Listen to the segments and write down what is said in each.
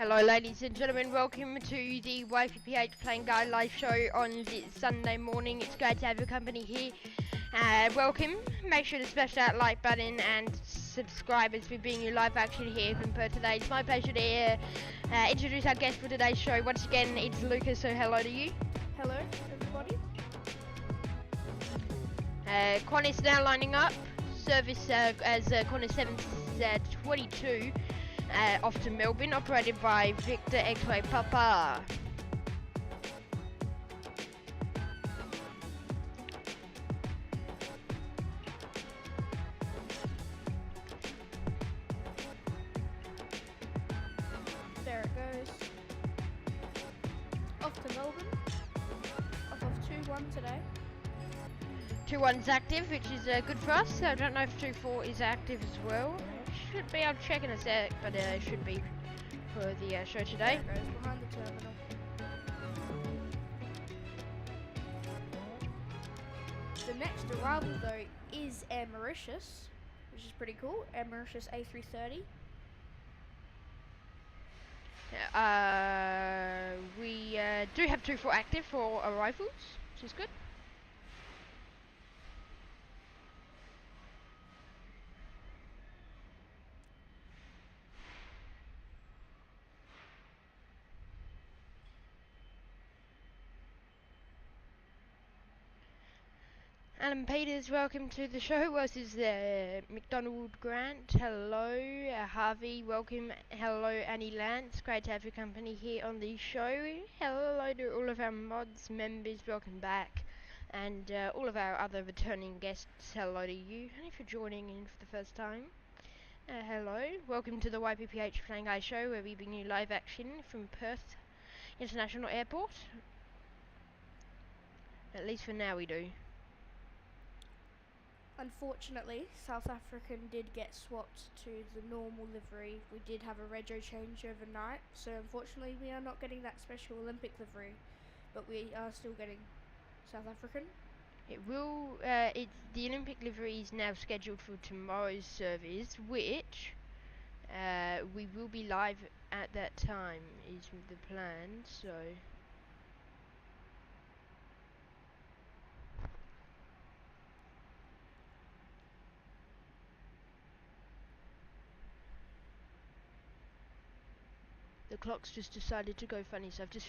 Hello ladies and gentlemen, welcome to the Ypph Playing Guide live show on this Sunday morning. It's great to have your company here. Welcome, make sure to smash that like button and subscribe as we bring you live action here from Perth today. It's my pleasure to introduce our guest for today's show. Once again, it's Luca, so hello to you. Hello everybody. Quan is now lining up, service as corner 722. Off to Melbourne, operated by Victor X-Ray Papa. There it goes. Off to Melbourne. Off of 2-1 today. 2-1's active, which is good for us. I don't know if 2-4 is active as well. Should be, I'll check in a sec, but it should be for the show today. There it goes, behind the terminal. The next arrival though is Air Mauritius, which is pretty cool. Air Mauritius A330. We do have 2-4 active for arrivals, which is good. Alan Peters, welcome to the show. This is McDonald Grant. Hello, Harvey. Welcome. Hello, Annie Lance. Great to have your company here on the show. Hello to all of our mods, members. Welcome back, and all of our other returning guests. Hello to you. And if you're joining in for the first time, hello. Welcome to the Ypph Playing Guide show, where we bring you live action from Perth International Airport. At least for now, we do. Unfortunately, South African did get swapped to the normal livery. We did have a rego change overnight, so unfortunately we are not getting that special Olympic livery, but we are still getting South African. It will, the Olympic livery is now scheduled for tomorrow's service, which we will be live at that time, is the plan, so... The clock's just decided to go funny, so I've just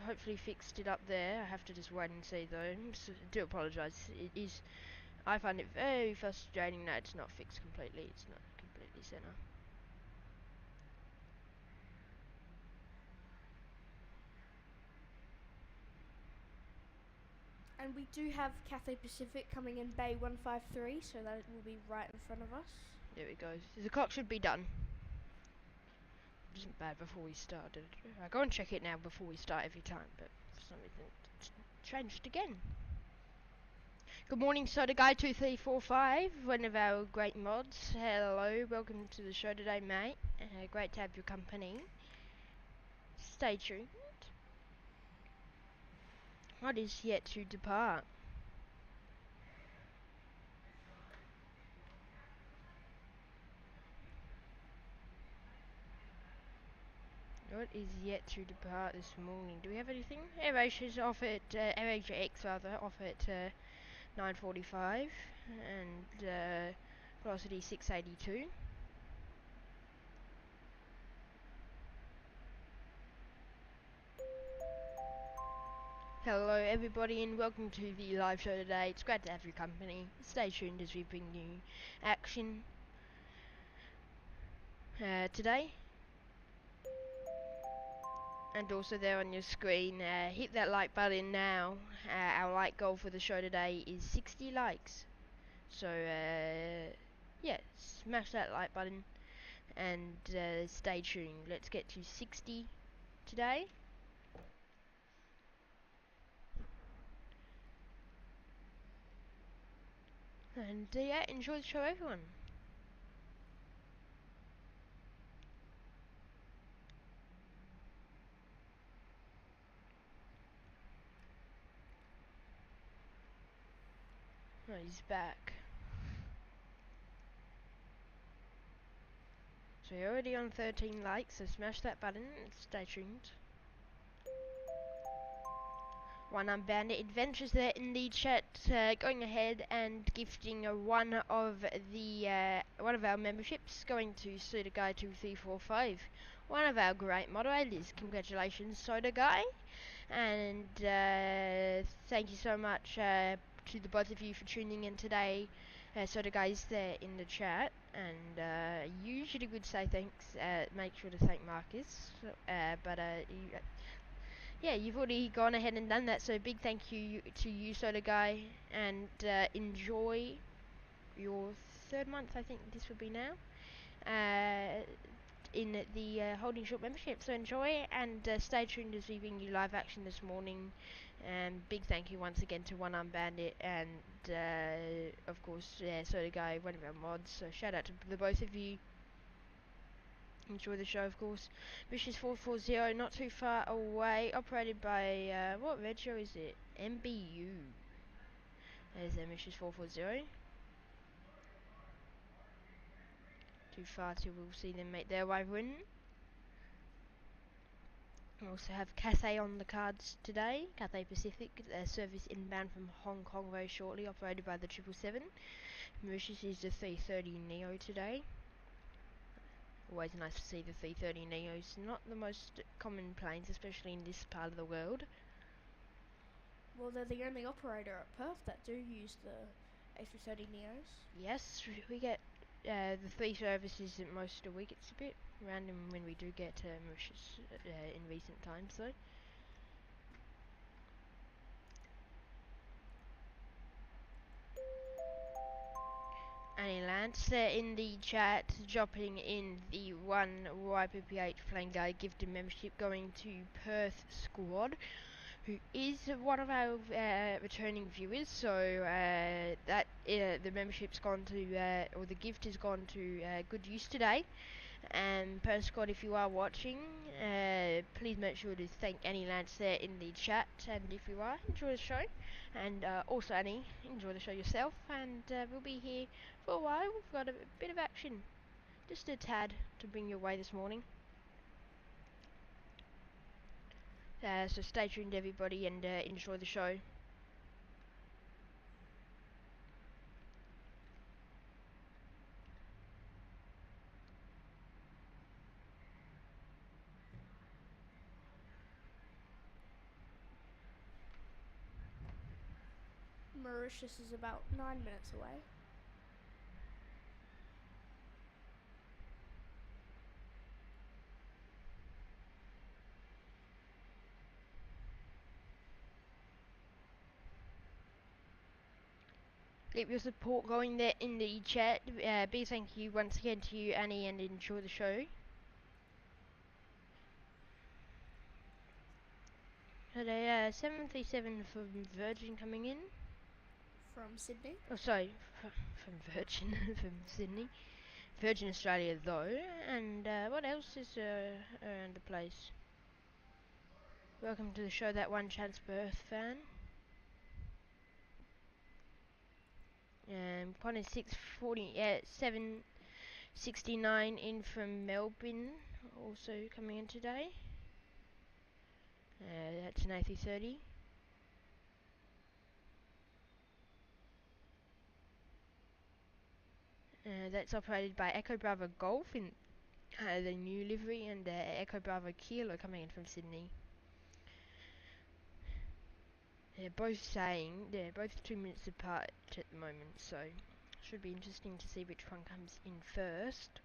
hopefully fixed it up there. I have to just wait and see though, so I do apologise. It is, I find it very frustrating that it's not fixed completely, it's not completely centre. And we do have Cathay Pacific coming in Bay 153, so that will be right in front of us. There we go. The clock should be done. It isn't bad before we started. I go and check it now before we start every time, but for some reason it's changed again. Good morning, Soda Guy 2345, one of our great mods. Hello, welcome to the show today, mate. Great to have your company. Stay tuned. What is yet to depart? What is yet to depart this morning? Do we have anything? AirAsia is off at AirAsia X rather, off at 9:45 and velocity 682. Hello everybody and welcome to the live show today. It's great to have your company. Stay tuned as we bring you action today. And also there on your screen, hit that like button now. Our like goal for the show today is 60 likes. So yeah, smash that like button and stay tuned. Let's get to 60 today. And yeah, enjoy the show everyone. Oh, he's back. So you're already on 13 likes, so smash that button and stay tuned. One Bandit Adventures there in the chat, going ahead and gifting one of our memberships, going to Soda Guy 2345, one of our great moderators. Congratulations, Soda Guy, and thank you so much to the both of you for tuning in today. Soda Guy is there in the chat, and usually would say thanks. Make sure to thank Marcus, but yeah, you've already gone ahead and done that, so big thank you to you, Soda Guy, and enjoy your third month, I think this would be now, in the Holding Short membership. So enjoy, and stay tuned as we bring you live action this morning. And big thank you once again to One Arm Bandit, and of course, Soda Guy, one of our mods. So shout out to the both of you. Enjoy the show, of course. Wishes 440, not too far away. Operated by, what retro is it? MBU. There's their Wishes 440. Too far till we'll see them make their way win. We also have Cathay on the cards today. Cathay Pacific, service inbound from Hong Kong very shortly, operated by the 777. Mauritius is the 330 Neo today. Always nice to see the 330 Neos. Not the most common planes, especially in this part of the world. Well, they're the only operator at Perth that do use the A330 Neos. Yes, we get the 3 services at most a week. It's a bit random when we do get Mauritius in recent times, though. Annie Lance there in the chat, dropping in the 1 YPPH Plane Guy gifted membership going to Perth Squad, who is one of our returning viewers. So that the membership's gone to, or the gift has gone to good use today. And Perth Squad, if you are watching, please make sure to thank Annie Lance there in the chat. And if you are, enjoy the show. And also, Annie, enjoy the show yourself. And we'll be here for a while. We've got a bit of action, just a tad, to bring your way this morning. So stay tuned, everybody, and enjoy the show. Mauritius is about 9 minutes away. Keep your support going there in the chat. Big thank you once again to you, Annie, and enjoy the show. Today, 737 from Virgin coming in. From Sydney? Oh, sorry, from Virgin, from Sydney. Virgin Australia, though. And what else is around the place? Welcome to the show, that one Chance Birth fan. Qantas 640, 769 in from Melbourne, also coming in today. That's an A330. That's operated by Echo Bravo Golf in the new livery, and Echo Bravo Kilo coming in from Sydney. They're both 2 minutes apart at the moment, so should be interesting to see which one comes in first.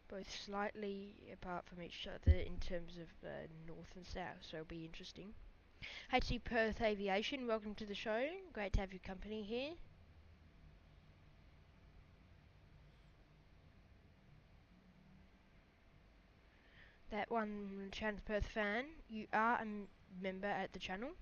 Both slightly apart from each other in terms of north and south, so it'll be interesting. HC Perth Aviation, welcome to the show. Great to have your company here. That one Chance Perth fan, you are a member at the channel.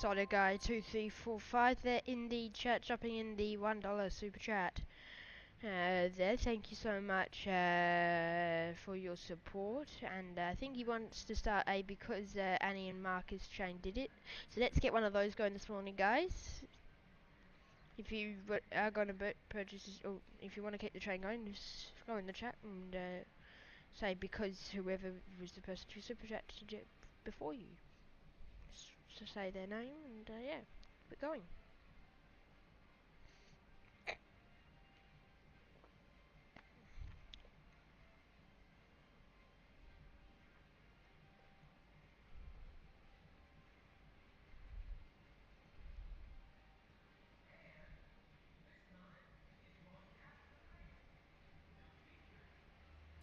Solid Guy 2345 there in the chat, dropping in the $1 super chat. There, thank you so much for your support, and I think he wants to start a because Annie and Marcus Chain did it. So let's get one of those going this morning, guys. If you are going to purchase this, or if you want to keep the train going, just go in the chat and say because whoever was the person to super chat did it before you. Just say their name and yeah, keep going.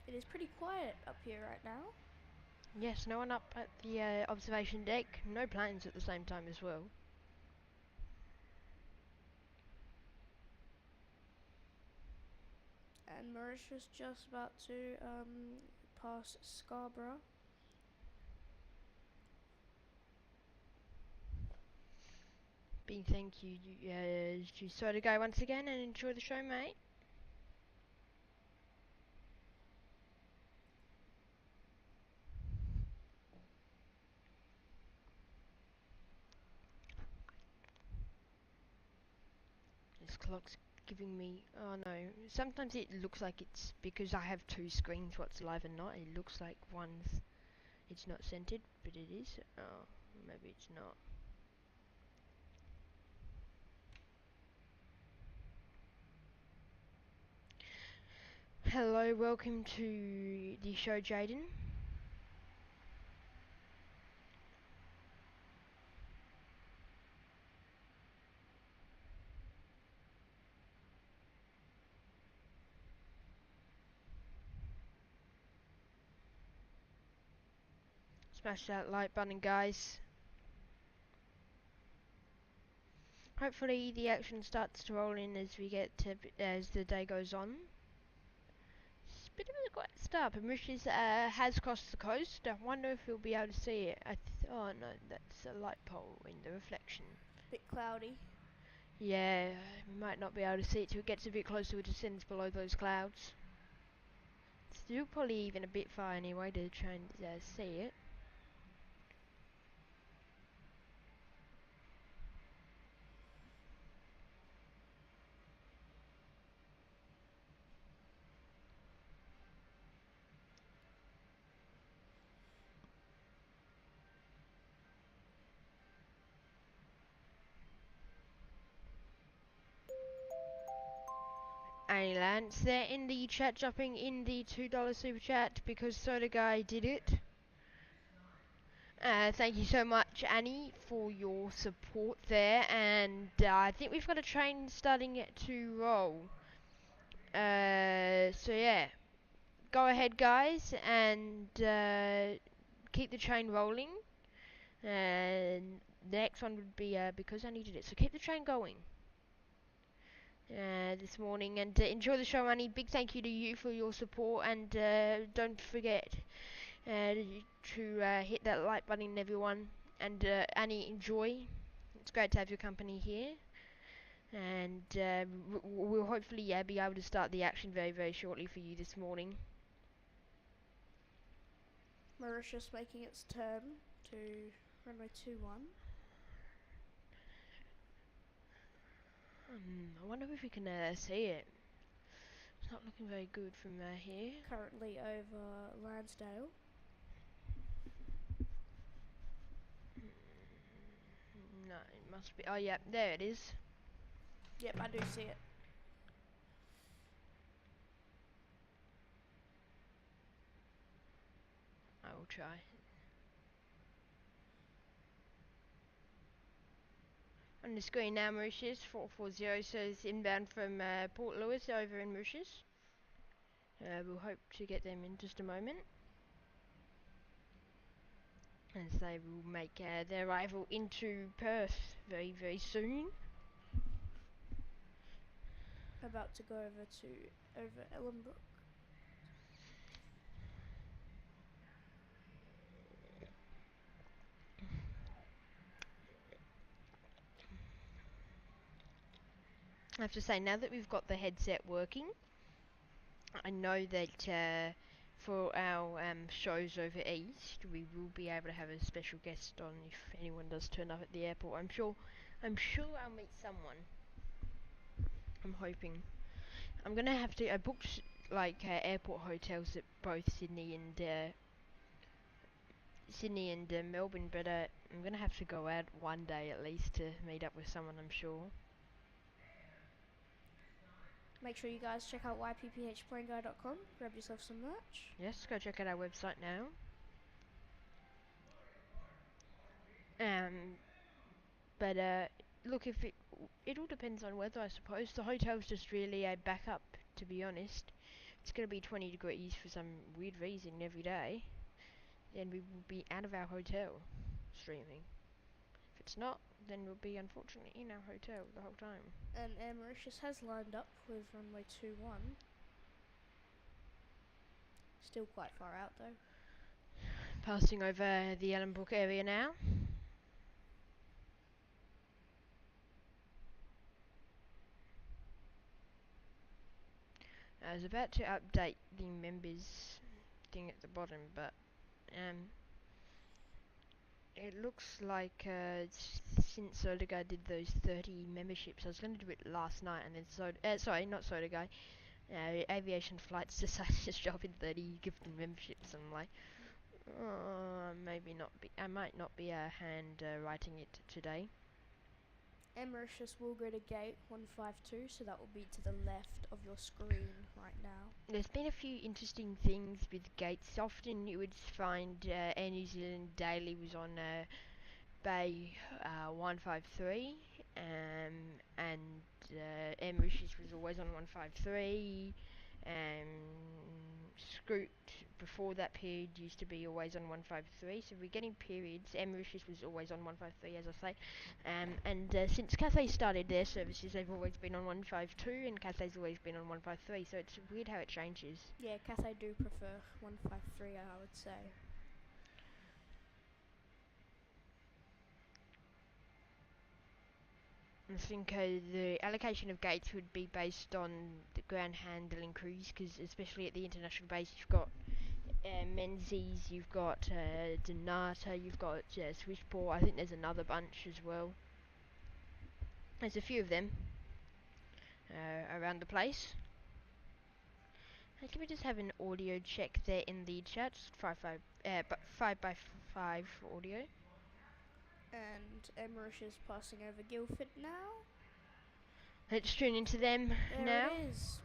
It is pretty quiet up here right now. Yes, no one up at the observation deck. No planes at the same time as well. And Mauritius just about to pass Scarborough. Big thank you to Soda Guy once again, and enjoy the show, mate. This clock's giving me, oh no, sometimes it looks like it's because I have two screens, what's live and not. It looks like it's not centered, but it is. Oh, maybe it's not. Hello, welcome to the show, Jaden. Smash that like button, guys. Hopefully the action starts to roll in as we get to, as the day goes on. It's a bit of a quiet start, but Mauritius has crossed the coast. I wonder if we'll be able to see it. Oh no, that's a light pole in the reflection. Bit cloudy. Yeah, we might not be able to see it till it gets a bit closer. It descends below those clouds. Still probably even a bit far anyway to try and see it. Annie Lance there in the chat, dropping in the $2 super chat because Soda Guy did it. Thank you so much, Annie, for your support there, and I think we've got a train starting to roll. So yeah, go ahead, guys, and keep the train rolling. And the next one would be because I needed it. So keep the train going. This morning, and enjoy the show, Annie. Big thank you to you for your support, and don't forget to hit that like button, everyone. And Annie, enjoy. It's great to have your company here, and we'll hopefully be able to start the action very, very shortly for you this morning. Mauritius making its turn to runway 21. I wonder if we can see it. It's not looking very good from here. Currently over Lansdale. No, it must be. Oh yeah, there it is. Yep, I do see it. I will try. On the screen now, Mauritius 440 says inbound from Port Louis over in Mauritius. We'll hope to get them in just a moment, as they will make their arrival into Perth very, very soon. About to go over Ellenbrook. I have to say, now that we've got the headset working, I know that for our shows over east, we will be able to have a special guest on if anyone does turn up at the airport. I'm sure I'll meet someone. I'm hoping. I'm gonna have to. I booked like airport hotels at both Sydney and Melbourne, but I'm gonna have to go out one day at least to meet up with someone. I'm sure. Make sure you guys check out ypphplaneguy.com. Grab yourself some merch. Yes, go check out our website now. But look, if it all depends on weather, I suppose. The hotel's just really a backup, to be honest. It's gonna be 20 degrees for some weird reason every day, then we will be out of our hotel streaming. If it's not, then we'll be unfortunately in our hotel the whole time. And Air Mauritius has lined up with runway 21. Still quite far out though. Passing over the Ellenbrook area now. I was about to update the members thing at the bottom, but it looks like since Soda Guy did those 30 memberships, I was going to do it last night, and then sorry, not Soda Guy, Aviation Flights decided to drop in 30 gifted memberships. I'm like, I might not be hand writing it today. Air Mauritius will go to gate 152, so that will be to the left of your screen right now. There's been a few interesting things with gates. Often you would find Air New Zealand Daily was on Bay 153, and Air Mauritius was always on 153. Scoot before that period used to be always on 153, so we're getting periods. Air Mauritius was always on 153, as I say, and since Cathay started their services, they've always been on 152, and Cathay's always been on 153, so it's weird how it changes. Yeah, Cathay do prefer 153, I would say. I think the allocation of gates would be based on the ground handling crews, because especially at the international base, you've got Menzies, you've got Donata, you've got Switchport. I think there's another bunch as well. There's a few of them around the place. Can we just have an audio check there in the chat? 5x5 audio. And Air Mauritius passing over Guildford now. Let's tune into them there now. It is.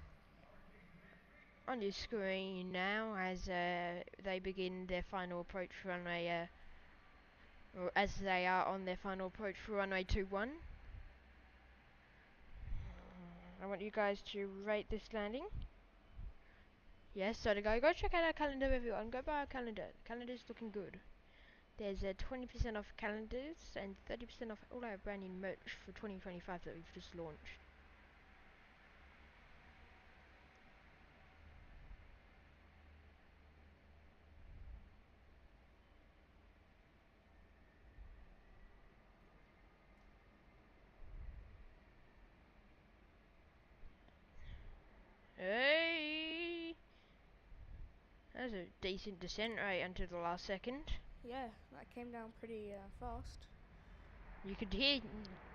On your screen now as they begin their final approach for runway, or as they are on their final approach for runway 21. I want you guys to rate this landing. Yes, so to go check out our calendar, everyone. Go buy our calendar. The calendar's looking good. There's 20% off calendars and 30% off all our brand new merch for 2025 that we've just launched. Hey! That's a decent descent rate until the last second. Yeah, that came down pretty fast. You could hear,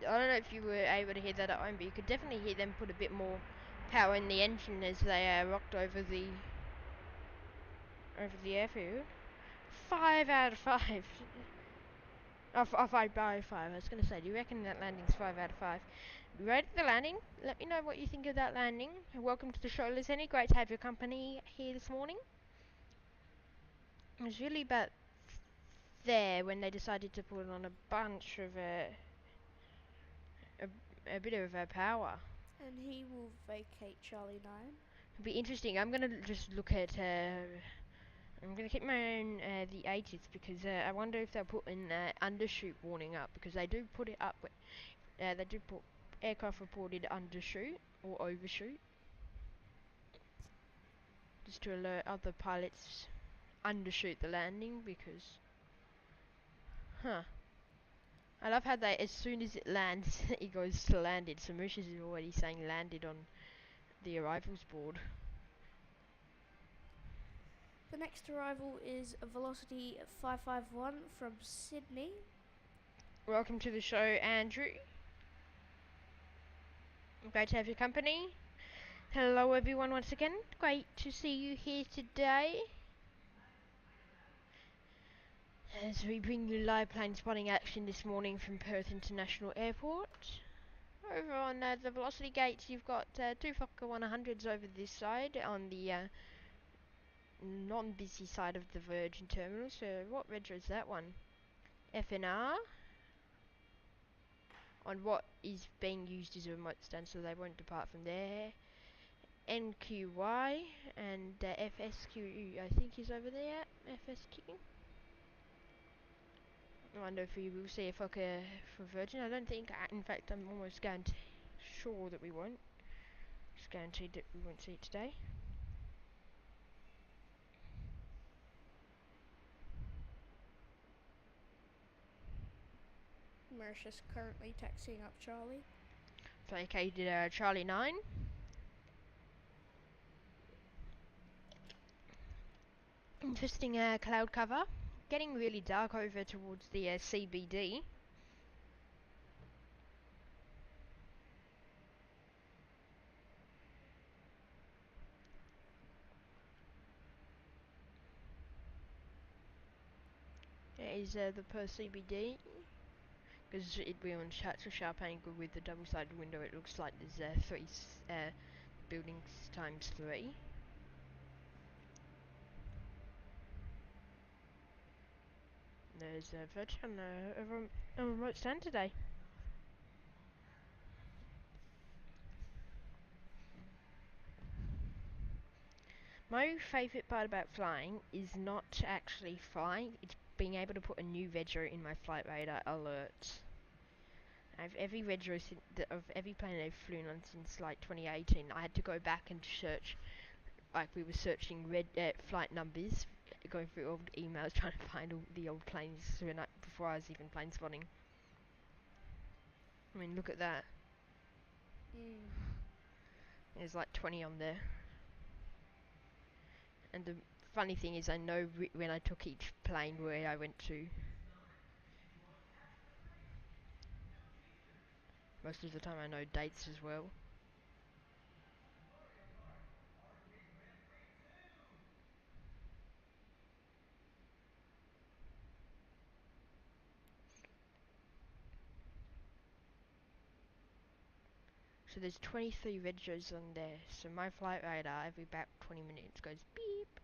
I don't know if you were able to hear that at home, but you could definitely hear them put a bit more power in the engine as they rocked over the airfield. 5 out of 5. 5 by 5. I was going to say, do you reckon that landing's 5 out of 5? Rate the landing. Let me know what you think of that landing. Welcome to the show, Lizzie. Great to have your company here this morning. It was really about there when they decided to put on a bunch of a bit of power. And he will vacate Charlie 9. It'll be interesting. I'm gonna just look at. I'm gonna keep my own the 80s because I wonder if they'll put in undershoot warning up, because they do put it up. They do put aircraft reported undershoot or overshoot, just to alert other pilots undershoot the landing, because I love how they, as soon as it lands, it goes to landed. So Mauritius is already saying landed on the arrivals board. The next arrival is a Velocity 551 from Sydney. Welcome to the show, Andrew. Great to have your company. Hello everyone once again. Great to see you here today. As we bring you live plane spotting action this morning from Perth International Airport. Over on the Velocity gates, you've got two Fokker 100s over this side on the non-busy side of the Virgin Terminal. So what reg is that one? FNR. On what is being used as a remote stand, so they won't depart from there. NQY and FSQ, I think is over there. FSQ. I wonder if we will see a Fokker for Virgin. I don't think. In fact, I'm almost sure that we won't. It's guaranteed that we won't see it today. Mauritius currently taxiing up Charlie. Vacated Charlie 9. Interesting cloud cover. Getting really dark over towards the CBD. That is the Perth CBD. Because we're on such a sharp angle with the double-sided window, it looks like there's three buildings times 3. There's Virgin a remote stand today. My favourite part about flying is not actually flying, it's being able to put a new vegro in my flight radar alerts. I've every vegro of every plane I've flown on since like 2018. I had to go back and search, like we were searching flight numbers, going through old emails trying to find all the old planes before I was even plane spotting. I mean, look at that. There's like 20 on there. And the funny thing is, I know when I took each plane where I went to. Most of the time I know dates as well. So there's 23 registers on there, so my flight radar every about 20 minutes goes beep.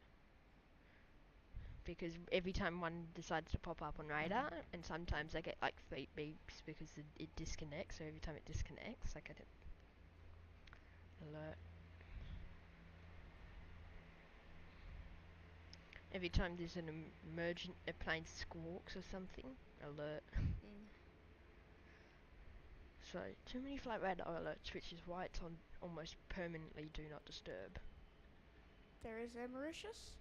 Because every time one decides to pop up on radar, and sometimes I get like 3 beeps because it disconnects, so every time it disconnects I get an alert. Every time there's an emergent, a plane squawks or something, alert. So, too many flight radar alerts, which is why it's on almost permanently do not disturb. There is a Mauritius.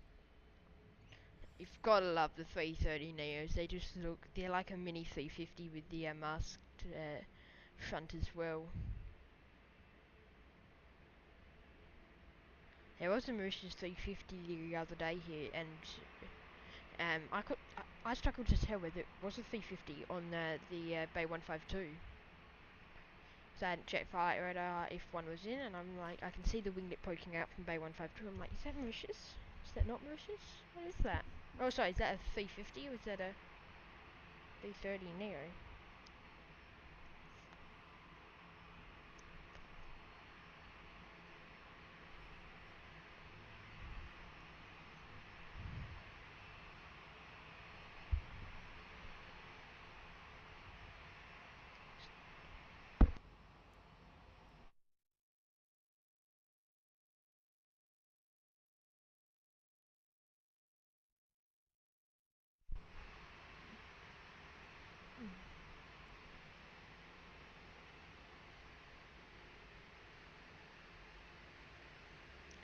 You've gotta love the 330 Neos, they're like a mini 350 with the masked front as well. There was a Mauritius 350 the other day here, and I struggled to tell whether it was a 350 on the Bay 152. So I hadn't checked flight radar if one was in, and I'm like, I can see the winglet poking out from Bay 152. I'm like, is that Mauritius? Is that not Mauritius? What is that? Oh, sorry, is that a 350 or is that a 330 Neo?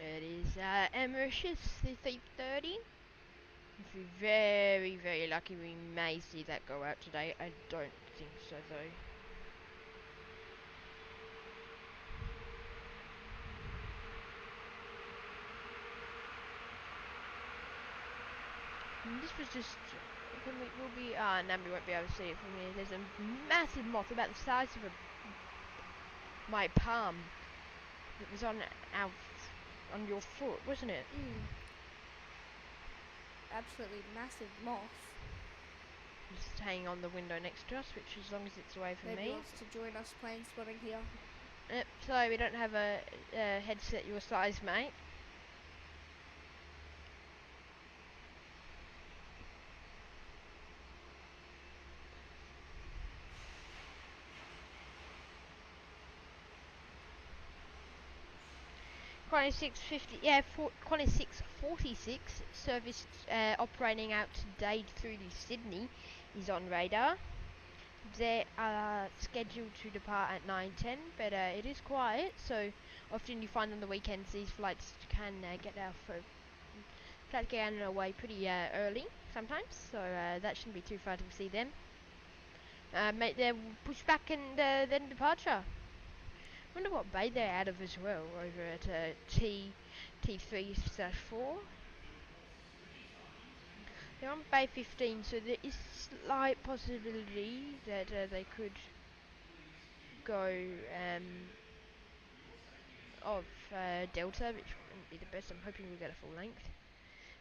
It is Mauritius, the 330. If we're very, very lucky, we may see that go out today. I don't think so though. And this was just. We'll be. Nambi won't be able to see it from here. There's a massive moth about the size of my palm. It was on your foot, wasn't it? Absolutely massive moth. Just hanging on the window next to us, which as long as it's away from Maybe me. wants to join us Planespotting here. Sorry, we don't have a headset your size, mate. Qantas 646 service operating out today through to Sydney is on radar. They are scheduled to depart at 9:10, but it is quiet, so often you find on the weekends these flights can get away pretty early sometimes, so that shouldn't be too far to see them. Mate, they're pushed back and then departure. Wonder what bay they're out of as well, over at T3/4. They're on bay 15, so there is slight possibility that they could go of Delta, which wouldn't be the best. I'm hoping we'll get a full length.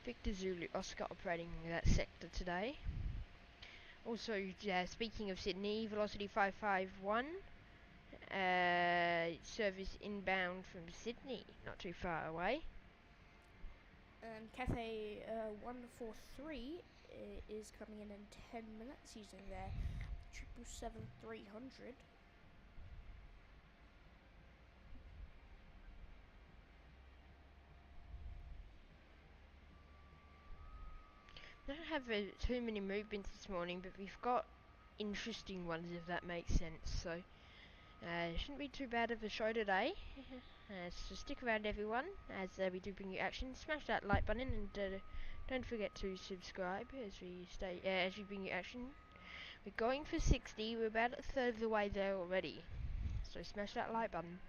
Victor Zulu Oscar operating that sector today. Also, speaking of Sydney, Velocity 551. Service inbound from Sydney, not too far away. And Cafe 143 is coming in 10 minutes using their 777-300. I don't have too many movements this morning, but we've got interesting ones, if that makes sense. So it shouldn't be too bad of a show today. So stick around, everyone, as we do bring you action. Smash that like button and don't forget to subscribe as we bring you action. We're going for 60. We're about a third of the way there already. So smash that like button.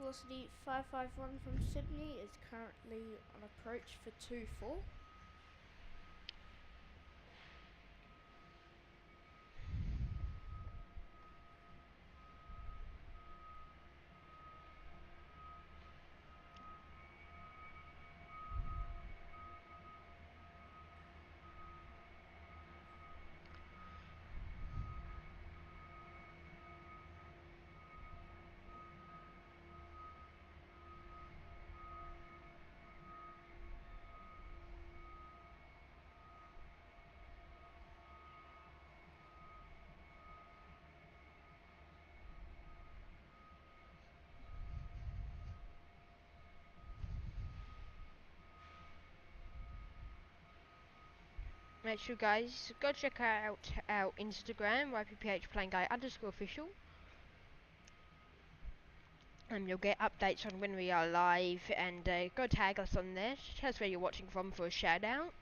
Velocity 551 from Sydney is currently on approach for 24. Make sure, guys, go check out our Instagram, YPPHPlayingGuy_official. You'll get updates on when we are live, and go tag us on there. Tell us where you're watching from for a shout out.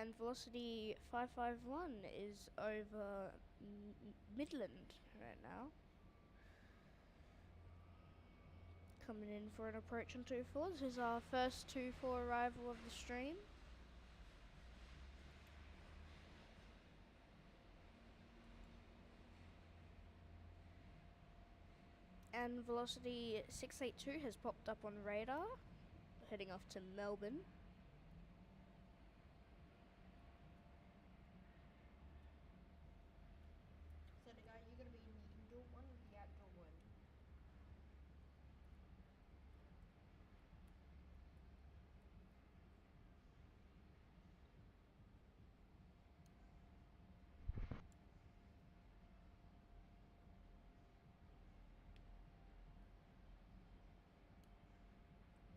and velocity 551 is over Midland right now. Coming in for an approach on 2-4. This is our first 2-4 arrival of the stream. And velocity 682 has popped up on radar, heading off to Melbourne. So the guy, you're going to be in the indoor one or the outdoor one?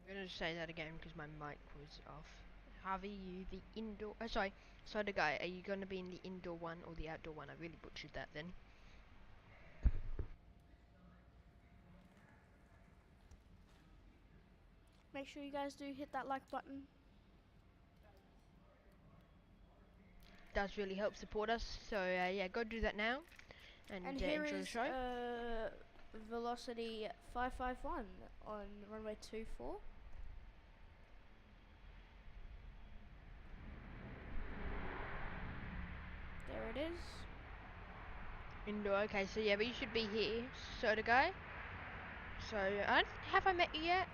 I'm going to say that again because my mic was off. Harvey, you the indoor... Oh, sorry. So the guy, are you going to be in the indoor one or the outdoor one? I really butchered that then. Make sure you guys do hit that like button. Does really help support us. So yeah, go do that now. And here enjoy the is show. velocity 551 on runway 24. There it is. Indoor, okay, so yeah, but you should be here, soda guy. So, have I met you yet?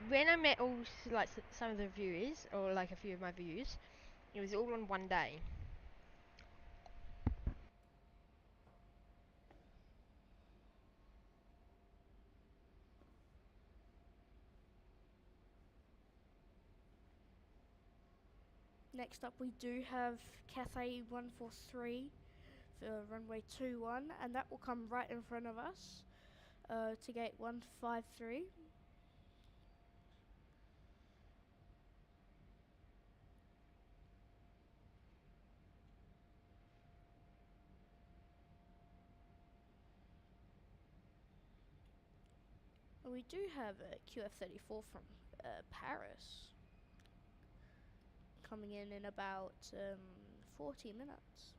When I met all, like, some of the viewers, or like a few of my viewers, it was all on one day. Next up we do have Cathay 143 for runway 21, and that will come right in front of us to gate 153. And we do have a QF34 from Paris coming in about 40 minutes.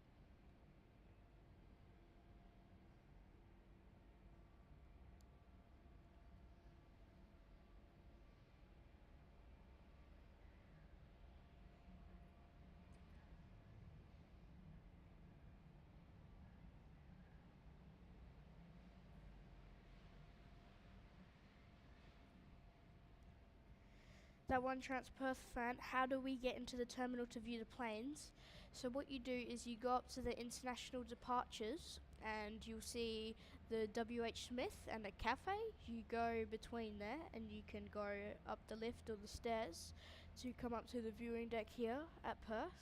That one Transperth fan, how do we get into the terminal to view the planes? So what you do is you go up to the international departures and you'll see the WH Smith and a cafe. You go between there and you can go up the lift or the stairs to come up to the viewing deck here at Perth.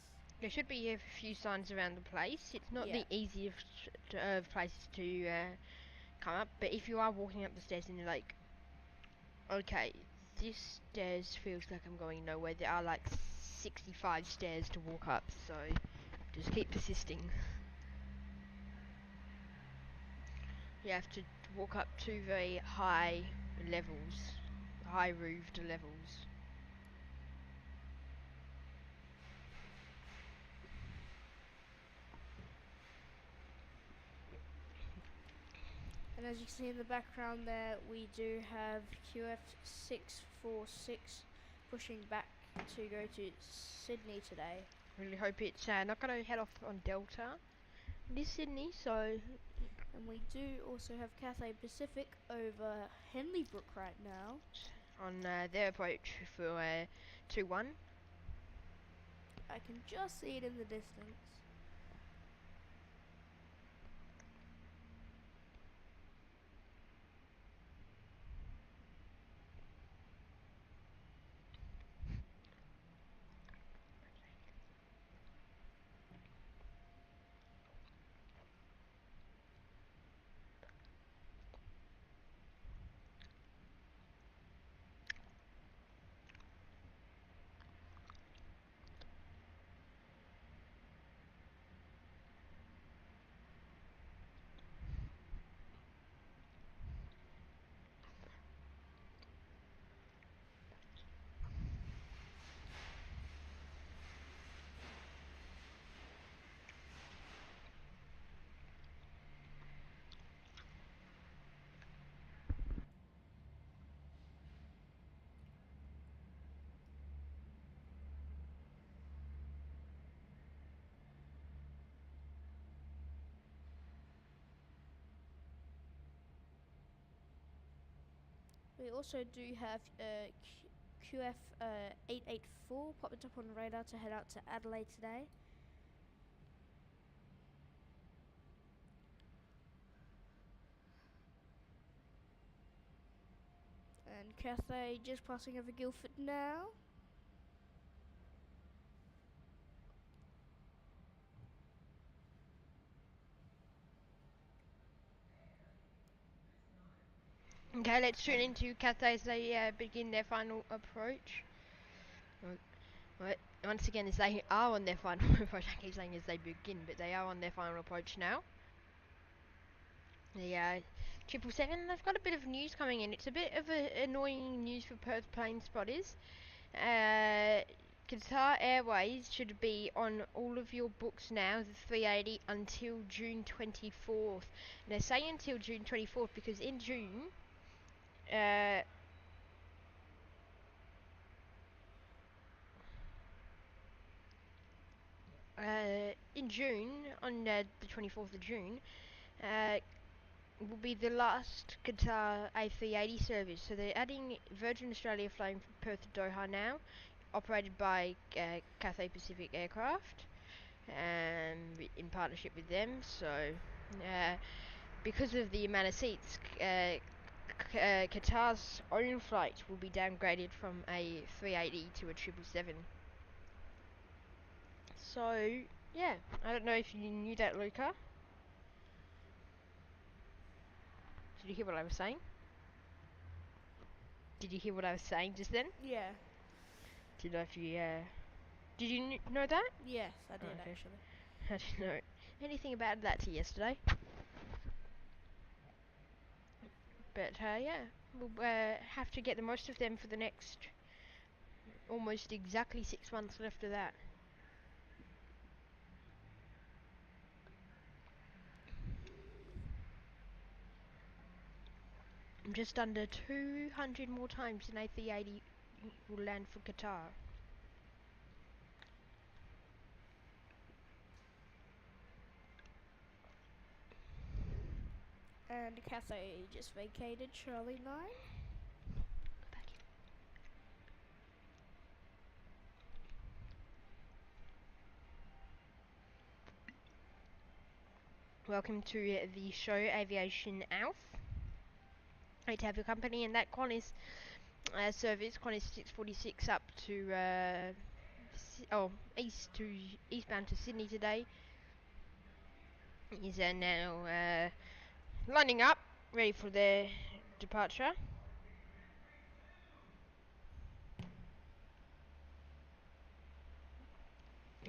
There should be a few signs around the place. It's not the easiest places to come up, but if you are walking up the stairs and you're like, okay, this stairs feels like I'm going nowhere, there are like 65 stairs to walk up, so just keep persisting. You have to walk up two very high levels, high roofed levels. And as you can see in the background there, we do have QF646 pushing back to go to Sydney today. Really hope it's not going to head off on Delta. It is Sydney, so... And we do also have Cathay Pacific over Henleybrook right now. On their approach for 2-1. I can just see it in the distance. We also do have QF 884 popped up on the radar to head out to Adelaide today. And Cathay just passing over Guildford now. Okay, let's tune into Cathay as they begin their final approach. Once again, as they are on their final approach, I keep saying as they begin, but they are on their final approach now. The 777, they've got a bit of news coming in. It's a bit of annoying news for Perth Planespotters. Qatar Airways should be on all of your books now, the 380, until June 24th. And I say until June 24th because in June, on the 24th of June, will be the last Qatar A380 service. So they're adding Virgin Australia flying from Perth to Doha now, operated by Cathay Pacific Aircraft, in partnership with them. So because of the amount of seats, Qatar's own flight will be downgraded from a 380 to a 777. So yeah, I don't know if you knew that, Luca. Did you hear what I was saying? Did you hear what I was saying just then? Yeah. Did you know if you did you know that? Yes, I did okay. actually. I didn't know anything about that till yesterday. But yeah, we'll have to get the most of them for the next almost exactly 6 months left of that. Just under 200 more times an A380 will land for Qatar. And Cathay just vacated Charlie 9. Welcome to the show, Aviation Alf. Great to have your company, and that Qantas service, Qantas 646 up to eastbound to Sydney today, is now lining up, ready for their departure.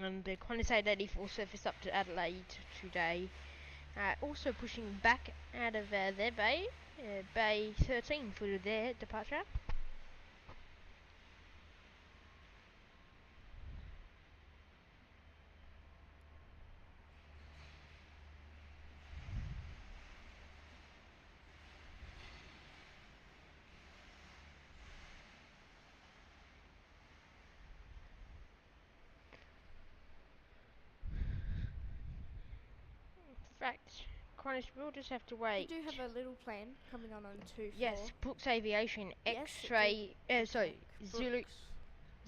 And the Qantas 884 surface up to Adelaide today. Also pushing back out of their bay, bay 13 for their departure. In fact, Qantas will just have to wait. We do have a little plane coming on 2-4. Yes, Brooks Aviation X-ray.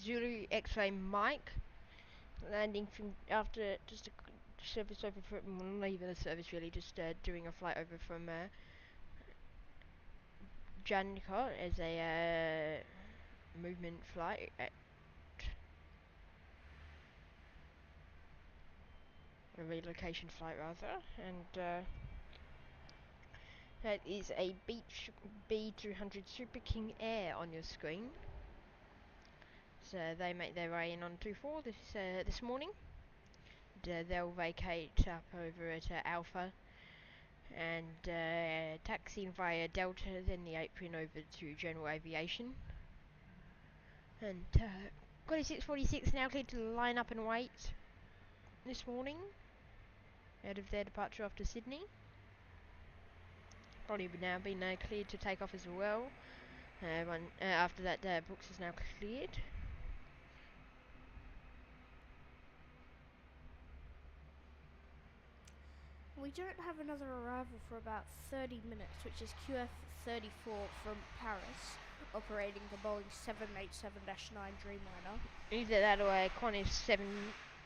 Zulu X-ray Mike landing from after just a service over from, not even a service really, just doing a flight over from Janica as a movement flight. A relocation flight rather, and that is a Beach B200 Super King Air on your screen. So they make their way in on 24 this morning. They'll vacate up over at Alpha and taxiing via Delta, then the apron over to General Aviation. And got a 646 now cleared to line up and wait this morning out of their departure after Sydney. Probably now been cleared to take off as well. After that, Brooks is now cleared. We don't have another arrival for about 30 minutes, which is QF34 from Paris, operating the Boeing 787-9 Dreamliner. Either that or a Qantas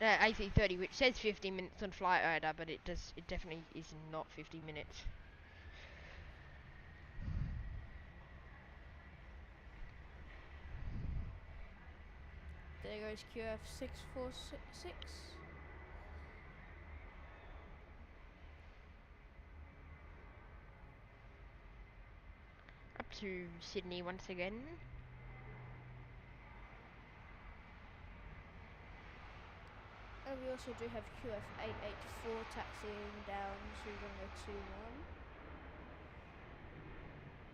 AC30, which says 50 minutes on flight radar, but it definitely is not 50 minutes. There goes QF646. Up to Sydney once again. And we also do have QF884 taxiing down to runway 21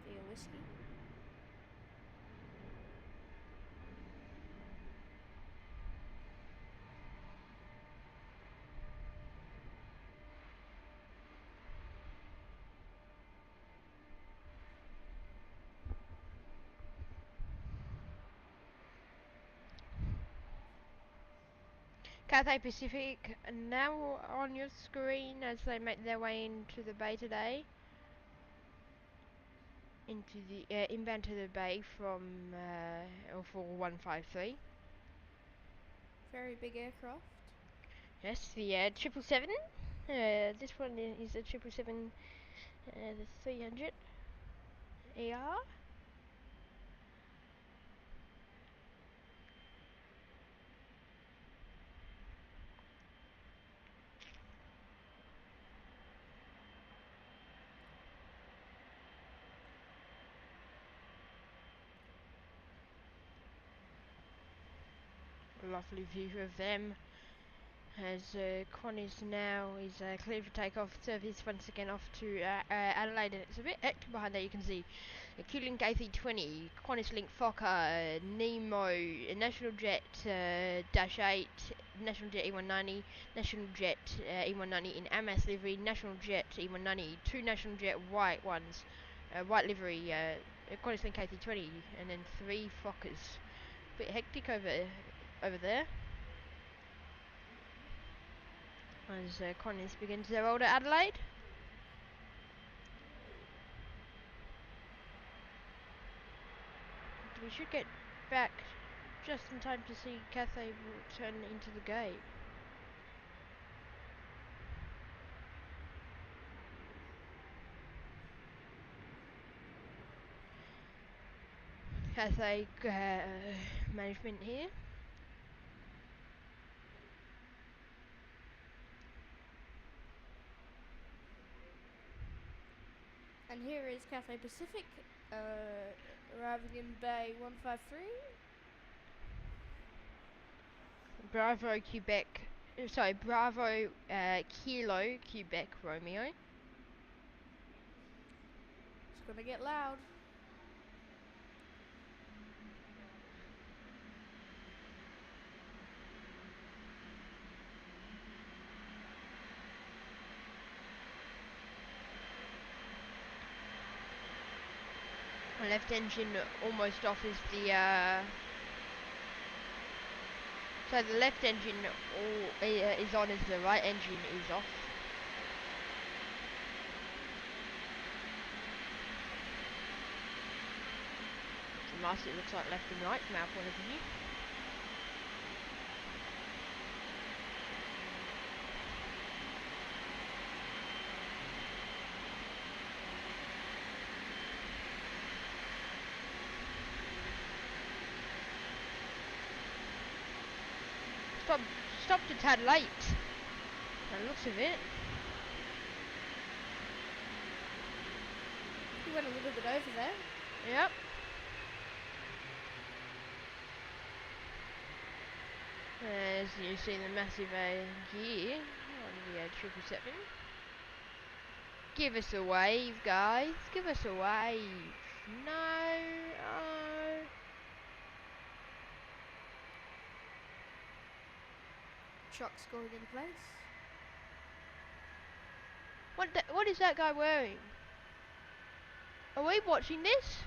via Whiskey. Cathay Pacific now on your screen as they make their way into the bay today. Into the inbound to the bay from 4153. Very big aircraft. Yes, the 777. This one is a 777, the 300 ER. Lovely view of them as Qantas now is cleared for takeoff. Service once again off to Adelaide, and it's a bit hectic behind there. You can see the Q-Link AC20, Qantas Link Fokker, Nemo, National Jet Dash 8, National Jet E190, National Jet E190 in AMAS livery, National Jet E190, two National Jet white ones, white livery, Qantas Link AC20, and then three Fokkers. Bit hectic over there. As Qantas begins their roll to Adelaide. We should get back just in time to see Cathay turn into the gate. Cathay management here. And here is Cathay Pacific, arriving in Bay 153. Bravo Quebec, sorry, Bravo Kilo Quebec Romeo. It's gonna get loud. My left engine almost off is the so the left engine is on as the right engine is off. It's nice, it looks like left and right from our point of view. Stopped a tad late, by the looks of it. He went a little bit over there. Yep. As you see the massive gear on the 777. Give us a wave, guys. Give us a wave. No. Oh. Truck's going in place. What is that guy wearing? Are we watching this?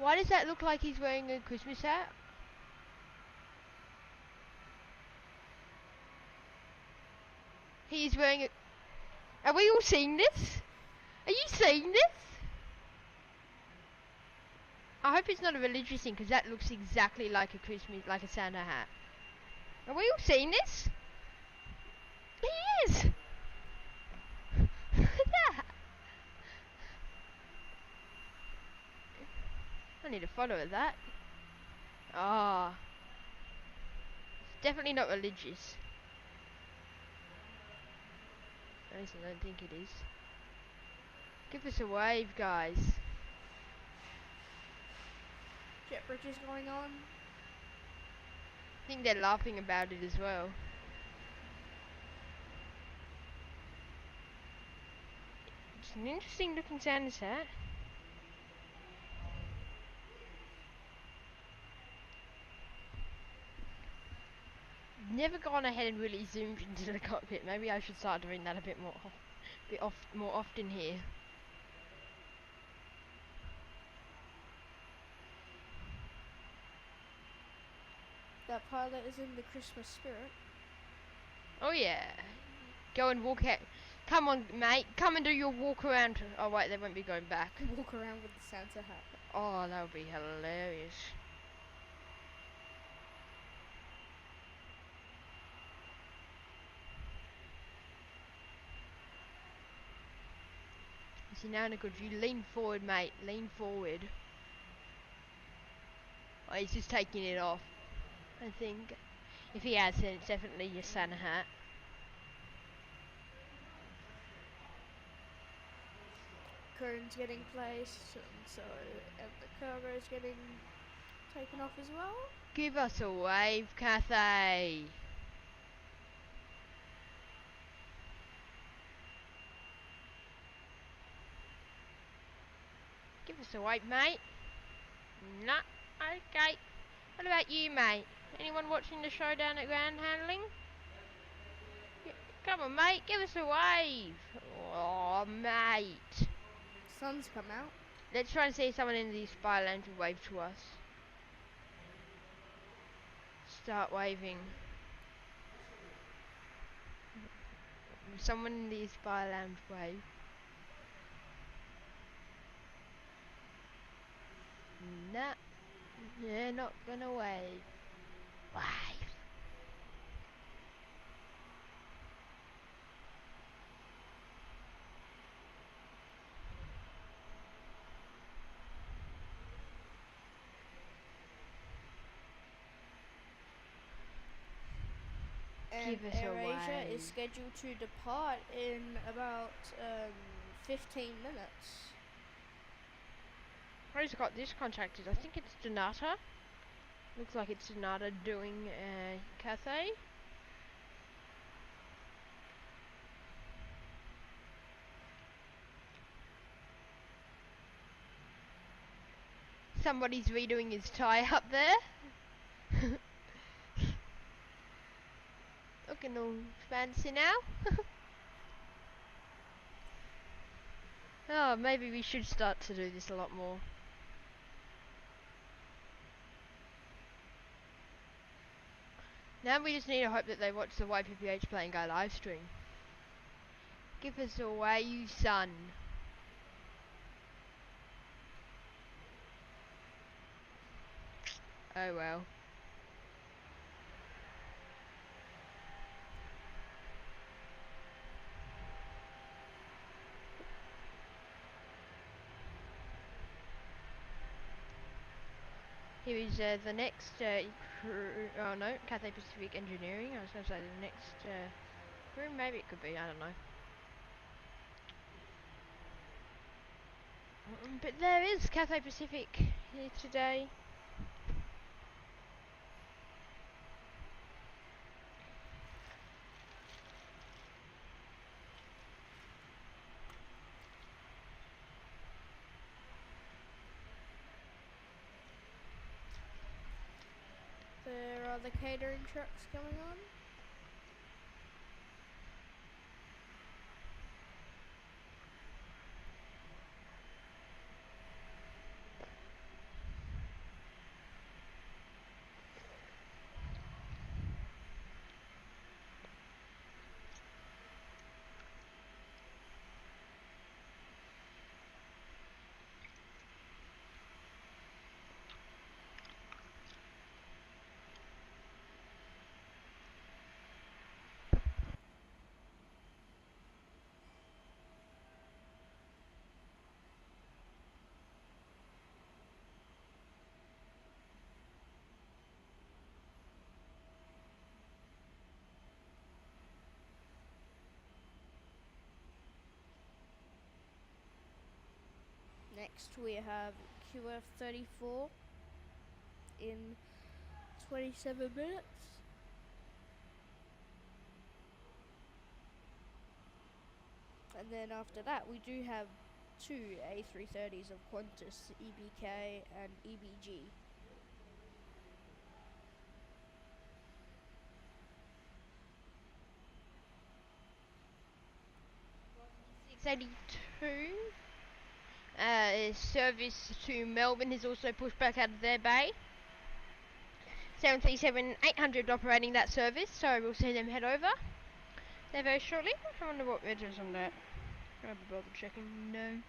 Why does that look like he's wearing a Christmas hat? He's wearing a... Are we all seeing this? Are you seeing this? I hope it's not a religious thing, because that looks exactly like a Christmas, like a Santa hat. Are we all seeing this? He is! Look at that! I need a photo of that. Ah. It's definitely not religious. At least I don't think it is. Give us a wave, guys. Jet bridges going on. I think they're laughing about it as well. It's an interesting looking Santa's hat. Never gone ahead and really zoomed into the cockpit. Maybe I should start doing that a bit more often here. That pilot is in the Christmas spirit. Oh yeah. Go and walk out. Come on, mate. Come and do your walk around. Oh wait, they won't be going back. Walk around with the Santa hat. Oh, that would be hilarious. See, now in a good view. Lean forward, mate. Lean forward. Oh, he's just taking it off, I think. If he has, then it's definitely your Santa hat. Cone's getting placed, and the cargo's getting taken off as well. Give us a wave, Cathay. Give us a wave, mate. Nah, okay. What about you, mate? Anyone watching the show down at ground handling? Come on, mate, give us a wave. Oh, mate. Sun's come out. Let's try and see someone in the spy lounge will wave to us. Start waving. Someone in the spy lounge wave. Nah. They're not gonna wave. Wave. And Give us a AirAsia is wave. scheduled to depart in about 15 minutes. Who's got this contracted? I think it's Donata. Looks like it's Donata doing Cathay. Somebody's redoing his tie up there. Looking all fancy now. Oh, maybe we should start to do this a lot more. Now we just need to hope that they watch the YPPH Playing Guy live stream. Give us a wave, son. Oh well. Here is the next oh no, Cathay Pacific Engineering. I was going to say the next room. Maybe it could be. I don't know. But there is Cathay Pacific here today. There are the catering trucks going on. next we have QF34 in 27 minutes. And then after that we do have two A330s of Qantas, EBK and EBG. Service to Melbourne is also pushed back out of their bay. 737-800 operating that service, so we'll see them head over there very shortly. I wonder what it is on that. I haven't bothered checking. No.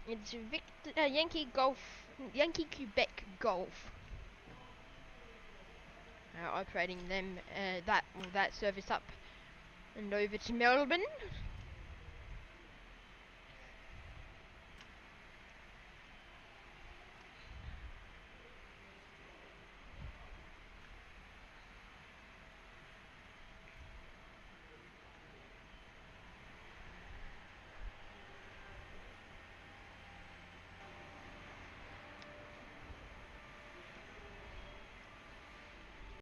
It's Yankee Quebec Golf. Operating them that service up and over to Melbourne.